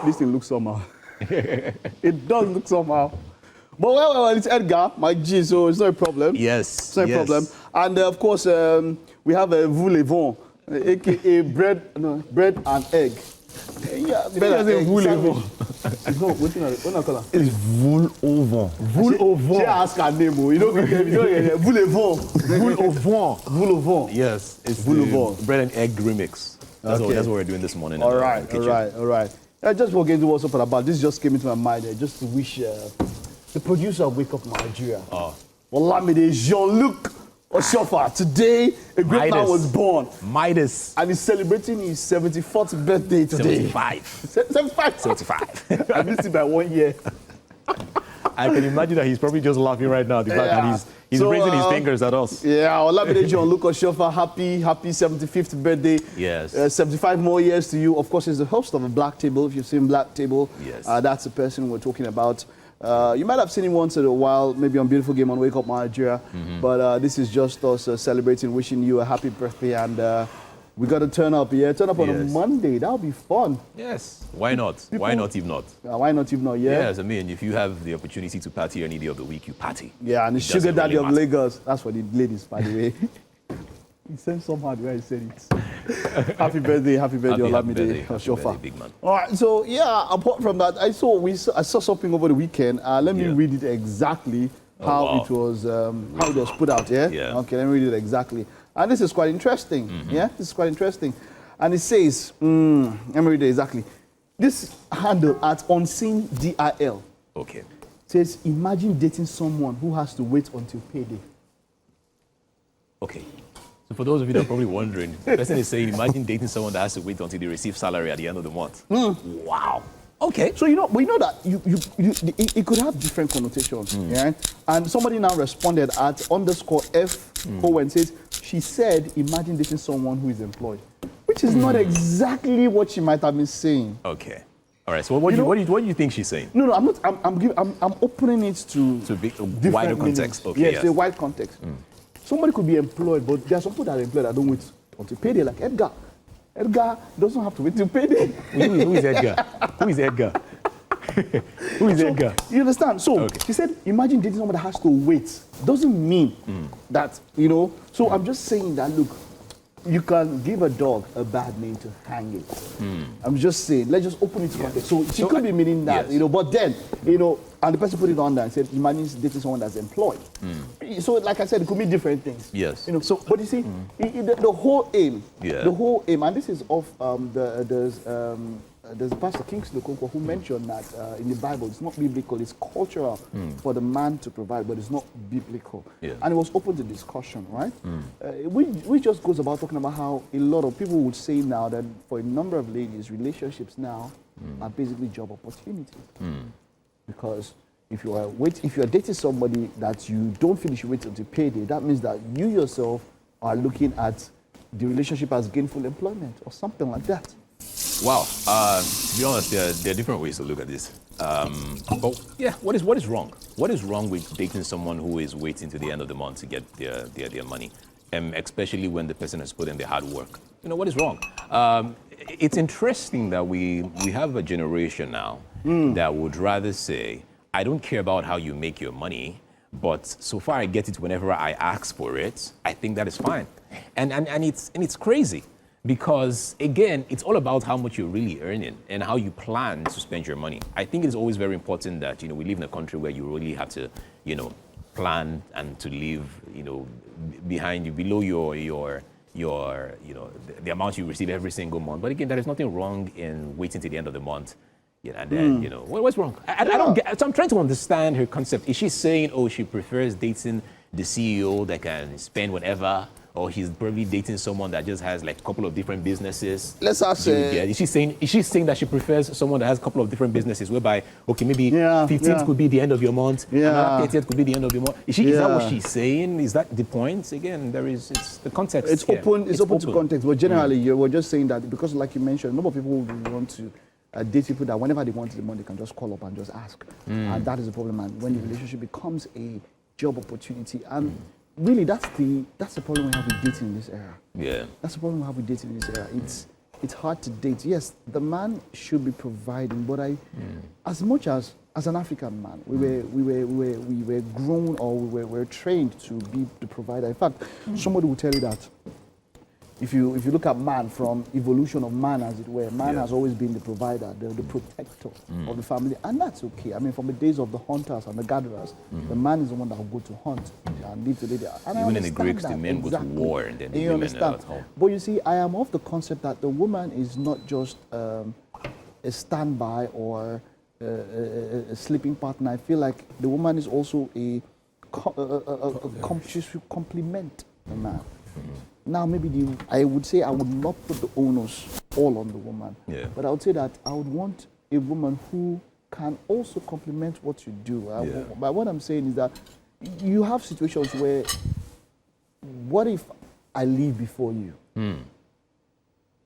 This thing looks somehow. It does look somehow. But well, it's Edgar, my G, so it's not a problem. Yes. It's not a problem. And of course, we have a voulez-vous, aka bread and egg. Yeah, bread and egg. It's not, what call it? It's voulez-vous. Voulez-vous. Ask her name, you don't get it. Voulez-vous. Voulez-vous. Voulez-vous. Yes, it's voulez-vous. The bread and egg remix. That's what we're doing this morning. All right. Just before getting to what's up and about, this just came into my mind, just to wish the producer of Wake Up Nigeria, Olamide Jean-Luc Oshofa, today a great man was born. Midas. And he's celebrating his 74th birthday today. 75. I missed it by 1 year. I can imagine that he's probably just laughing right now. The fact that he's raising his fingers at us. Yeah, Olamide Jean-Luc Oshofa, happy 75th birthday. Yes. 75 more years to you. Of course, he's the host of a Black Table. If you've seen Black Table, yes. That's the person we're talking about. You might have seen him once in a while, maybe on Beautiful Game on Wake Up Nigeria. But this is just us celebrating, wishing you a happy birthday. And we got to turn up, Turn up on a Monday. That'll be fun. Yes. Why not? Why not if not? Why not if not, Yes, I mean, if you have the opportunity to party any day of the week, you party. Yeah, and the sugar daddy of Lagos. That's for the ladies, by the way. He said somehow the way he said it. Happy birthday, Olamide Oshofa. Big man. All right, so apart from that, I saw something over the weekend. Let me read it exactly how it was put out. Yeah. Okay, let me read it exactly. And this is quite interesting. Yeah, this is quite interesting. And it says, let me read it exactly. This handle at Unseen DIL. Okay. Says, imagine dating someone who has to wait until payday. Okay. So for those of you that are probably wondering, the person is saying, imagine dating someone that has to wait until they receive salary at the end of the month. Wow. Okay. So you know that it could have different connotations, yeah. And somebody now responded at _F and says, she said, imagine dating someone who is employed, which is not exactly what she might have been saying. Okay. All right. So what do you think she's saying? No, I'm not. I'm opening it to a wider context. Okay. Yes, a wide context. Somebody could be employed, but there are some people that are employed that don't wait until payday, like Edgar. Edgar doesn't have to wait till payday. Who is Edgar? Who is Edgar? Who is Edgar? You understand? So she said, imagine dating someone that has to wait. Doesn't mean that, So I'm just saying that, look, you can give a dog a bad name to hang it. I'm just saying, let's just open it to context. So she could be meaning that, but then, and the person put it on there and said, imagine dating someone that's employed. So like I said, it could be different things. Yes. So, but you see, the whole aim, and this is of there's Pastor Kingsley Okonkwo who mentioned that in the Bible, it's not biblical, it's cultural for the man to provide, but it's not biblical. Yeah. And it was open to discussion, right? We just goes about talking about how a lot of people would say now that for a number of ladies, relationships now are basically job opportunities. Because if you are dating somebody that you don't finish waiting until payday, that means that you yourself are looking at the relationship as gainful employment or something like that. Wow. To be honest, there are different ways to look at this. But yeah, what is wrong? What is wrong with dating someone who is waiting to the end of the month to get their money, especially when the person has put in their hard work? What is wrong? It's interesting that we have a generation now that would rather say, I don't care about how you make your money, but so far I get it whenever I ask for it. I think that is fine, and it's crazy. Because, again, it's all about how much you're really earning and how you plan to spend your money. I think it's always very important that, we live in a country where you really have to, plan and to live, behind you, below your the amount you receive every single month. But again, there is nothing wrong in waiting till the end of the month. And then, what's wrong? I don't get, so I'm trying to understand her concept. Is she saying, she prefers dating the CEO that can spend whatever? Or he's probably dating someone that just has like a couple of different businesses. Let's ask. Is she saying that she prefers someone that has a couple of different businesses, whereby maybe 15th could be the end of your month, another 30th could be the end of your month? Is that what she's saying? Is that the point? Again, it's the context. It's open. It's open to context. But generally, we're just saying that because, like you mentioned, a number of people want to date people that whenever they want the money, they can just call up and just ask, and that is the problem. And when the relationship becomes a job opportunity, and really, that's the problem we have with dating in this era. Yeah. That's the problem we have with dating in this era. it's hard to date. Yes, the man should be providing, but as much as an African man, we were grown, or we were trained to be the provider. In fact, somebody will tell you that if you look at man, from evolution of man, as it were, man has always been the provider, the protector of the family, and that's okay. I mean, from the days of the hunters and the gatherers, the man is the one that will go to hunt and live today. And even in the Greeks, the men go to war, and then the women are at home. But you see, I am of the concept that the woman is not just a standby or a sleeping partner. I feel like the woman is also she should complement the man. Now, maybe I would say I would not put the onus all on the woman, but I would say that I would want a woman who can also complement what you do. But what I'm saying is that you have situations where, what if I leave before you?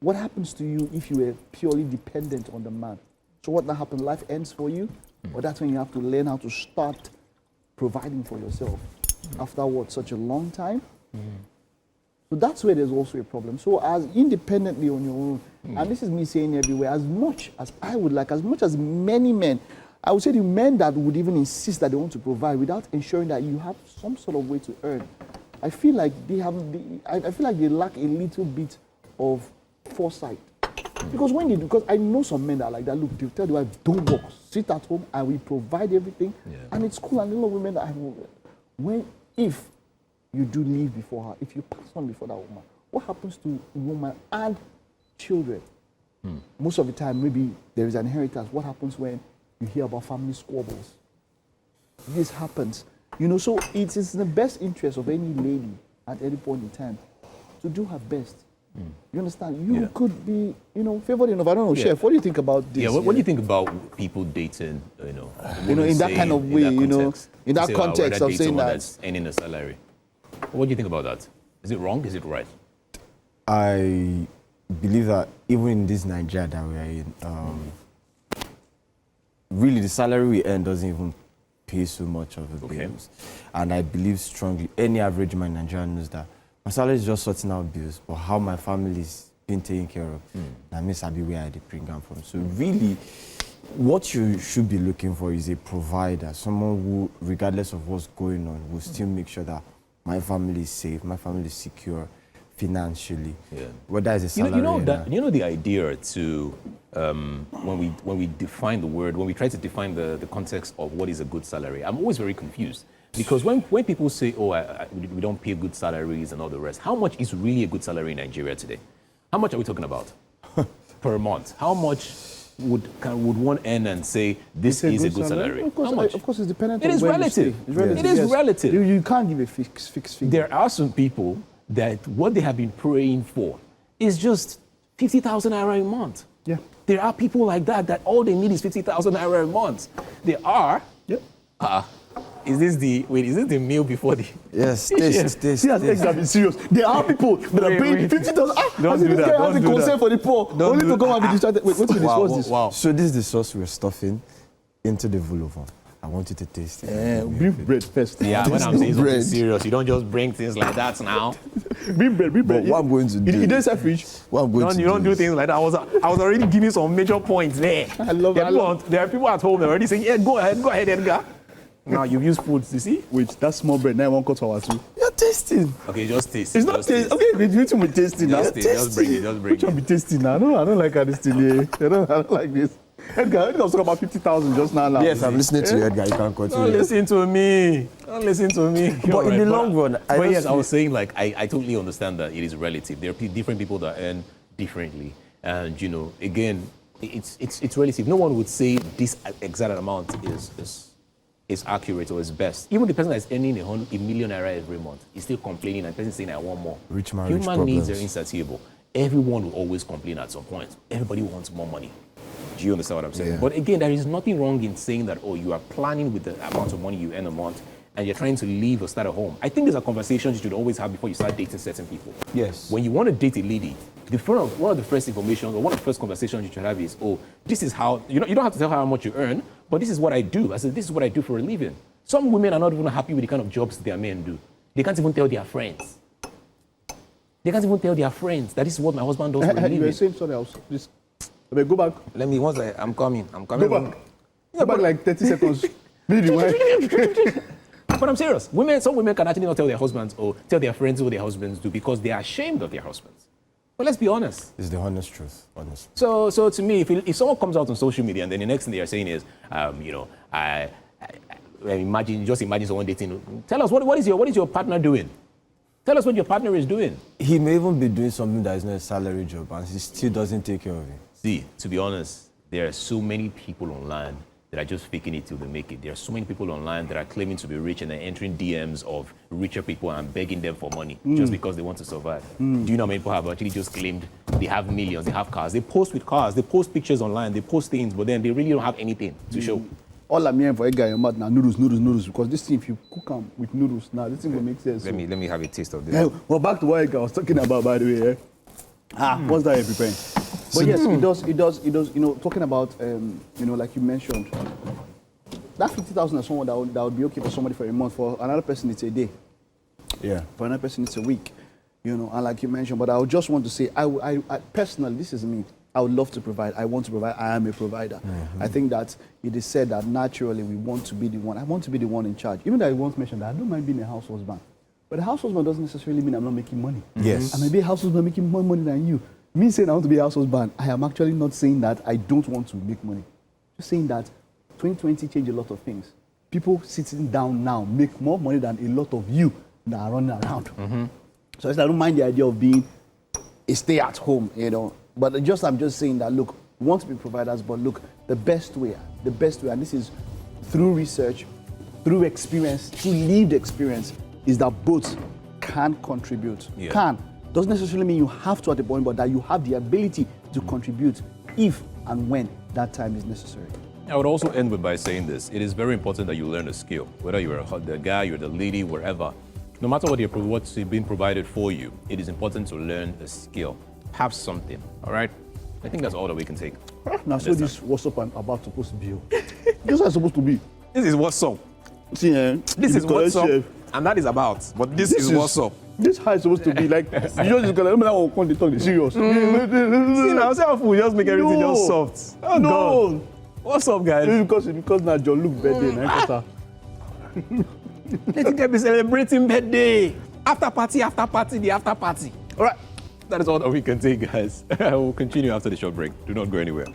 What happens to you if you were purely dependent on the man? So what now happens? Life ends for you? Or that's when you have to learn how to start providing for yourself after what, such a long time? So that's where there's also a problem. So as independently on your own, and this is me saying everywhere, as much as I would like, as much as many men, I would say the men that would even insist that they want to provide without ensuring that you have some sort of way to earn, I feel like they lack a little bit of foresight. Because because I know some men that are like that. Look, they'll tell the wife, don't work, sit at home, and we provide everything, and it's cool. And a lot of women that I know, if you do leave before her, if you pass on before that woman, what happens to woman and children? Most of the time, maybe there is an inheritance. What happens when you hear about family squabbles? This happens. So it is in the best interest of any lady at any point in time to do her best. You understand? You could be, favored enough. I don't know, Chef, what do you think about this? What do you think about people dating, in that kind of way, in that context of saying that that's earning a salary? What do you think about that? Is it wrong? Is it right? I believe that even in this Nigeria that we are in, really the salary we earn doesn't even pay so much of the bills. And I believe strongly, any average man in Nigeria knows that my salary is just sorting out bills, but how my family is being taken care of, that means I'll be where I bring them from. So really, what you should be looking for is a provider, someone who, regardless of what's going on, will still make sure that my family is safe, my family is secure financially. Whether it's a salary. You know the idea to when we define the word, when we try to define the context of what is a good salary, I'm always very confused. Because when people say, we don't pay good salaries and all the rest, how much is really a good salary in Nigeria today? How much are we talking about per month? How much would one earn and say this is a good salary? Of course, it's dependent on where relative. You stay. It is relative. You can't give a fixed figure. There are some people that what they have been praying for is just 50,000 naira a month. Yeah. There are people like that all they need is 50,000 naira a month. There are. Yep. Is this the meal before the... Yes, this. See, I'm serious. There are people that are paying 50,000. Don't do that. Don't do that. For the poor. Only to come and be distracted. Wait, what's this? Wow. So this is the sauce we're stuffing into the volovan. I want you to taste it. Bring bread first. Yeah, when I'm saying something serious, you don't just bring things like that now. Bring bread. But what I'm going to do... It doesn't have fridge. What I'm going to do... You don't do things like that. I was already giving some major points there. I love it. There are people at home that are already saying, yeah, go ahead, Edgar. Now you've used foods, you see? Wait, that small bread, now I won't cut to our two. You're tasting. Okay, just taste. It's not taste. Okay, which one be tasting now? Just bring it. Which one be tasting now? No, I don't like this thing here. I don't like this. Edgar was talking about 50,000 just now. Yes, I'm listening to you, Edgar. You can continue. Don't listen to me. But in the long run, I was saying, like, I totally understand that it is relative. There are different people that earn differently. And, again, it's relative. No one would say this exact amount is accurate or is best. Even the person that's earning a million naira every month is still complaining, and the person saying, I want more. Human needs are insatiable. Everyone will always complain at some point. Everybody wants more money. Do you understand what I'm saying? Yeah. But again, there is nothing wrong in saying that, you are planning with the amount of money you earn a month and you're trying to leave or start a home. I think there's a conversation you should always have before you start dating certain people. Yes. When you want to date a lady, one of the first information or one of the first conversations you should have is, this is how, you don't have to tell her how much you earn, but this is what I do. I said, this is what I do for a living. Some women are not even happy with the kind of jobs their men do. They can't even tell their friends. They can't even tell their friends that this is what my husband does for a You were living. saying something else. Just, go back. Let me, once I'm coming. Go back. Go back like 30 seconds. Be the wife. But I'm serious. Some women can actually not tell their husbands or tell their friends what their husbands do because they are ashamed of their husbands. But let's be honest. It's the honest truth, honestly. So to me, if someone comes out on social media and then the next thing they are saying is, I imagine someone dating. Tell us what is your partner doing? Tell us what your partner is doing. He may even be doing something that is not a salary job and he still doesn't take care of it. See, to be honest, there are so many people online that are just faking it till they make it. There are so many people online that are claiming to be rich and are entering DMs of richer people and begging them for money just because they want to survive. Do you know how many people have actually just claimed they have millions, they have cars? They post with cars, they post pictures online, they post things, but then they really don't have anything to show. All I'm hearing for a guy, you're mad now, noodles, because this thing, if you cook them with noodles, now this thing will make sense. Let me have a taste of this. Yeah, well, back to what I was talking about, by the way. What's that you're preparing? But yes, it does. Talking about, like you mentioned, that 50,000 is someone that would be okay for somebody for a month. For another person, it's a day. Yeah. For another person, it's a week. And like you mentioned, but I would just want to say, I personally, this is me. I would love to provide. I want to provide. I am a provider. I think that it is said that naturally we want to be the one. I want to be the one in charge. Even though I once mentioned that I don't mind being a house husband. But a house husband doesn't necessarily mean I'm not making money. Yes. I may be a house husband making more money than you. Me saying I want to be a house husband, I am actually not saying that I don't want to make money. Just saying that 2020 changed a lot of things. People sitting down now make more money than a lot of you that are running around. So I don't mind the idea of being a stay at home, But I'm just saying that, look, we want to be providers, but look, the best way, and this is through research, through experience, through lived experience, is that both can contribute. Yeah. Can. Doesn't necessarily mean you have to at the point, but that you have the ability to contribute if and when that time is necessary. I would also end by saying this. It is very important that you learn a skill, whether you're the guy, you're the lady, wherever. No matter what's being provided for you, it is important to learn a skill. Have something, all right? I think that's all that we can take. Now, so this what's up I'm about to supposed to be. This is how it's supposed to be. This is what's up. See, This is what's up, and that is about. But this is what's up. This is how it's supposed to be. Like, you just gonna let me know when they talk the serious. See now, say we just make everything just soft. Oh, No. God. What's up, guys? Because now John Luke birthday, Let's get be celebrating birthday. After party, the after party. All right. That is all that we can take, guys. We'll continue after the short break. Do not go anywhere.